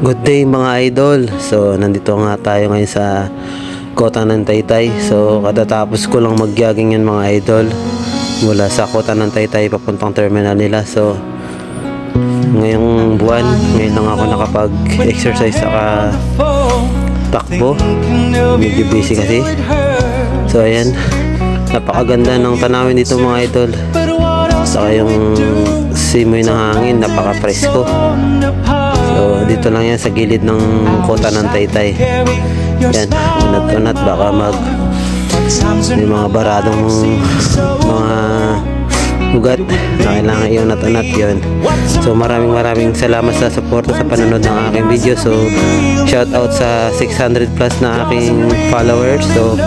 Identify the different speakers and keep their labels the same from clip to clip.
Speaker 1: Good day mga idol. So nandito nga tayo ngayon sa Kota ng Taytay. So katatapos ko lang mag-jogging yan mga idol, mula sa Kota ng Taytay papuntang terminal nila. So ngayong buwan, ngayon lang ako nakapag-exercise saka takbo. Medyo busy kasi. So ayan, napakaganda ng tanawin dito mga idol. Saka yung simoy ng hangin, napaka-presko. So dito lang yan sa gilid ng Kota ng Taytay. Yan, unat-unat baka may mga baradong mga ugat na kailangan i-unat-unat yun. So maraming salamat sa suporta sa panonood ng aking video. So shout out sa 600 plus na aking followers. So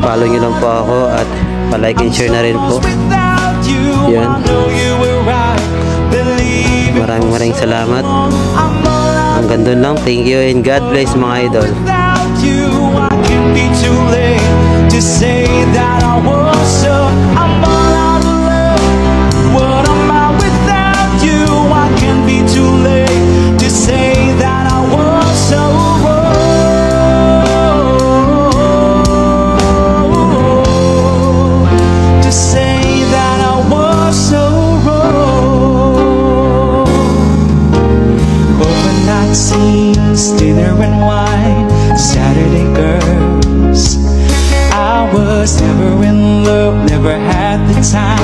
Speaker 1: follow nyo lang po ako at pa-like and share na rin po. Yan, maraming salamat. Hanggang doon lang. Thank you and God bless mga idol.
Speaker 2: Scenes, dinner and wine, Saturday girls. I was never in love, never had the time.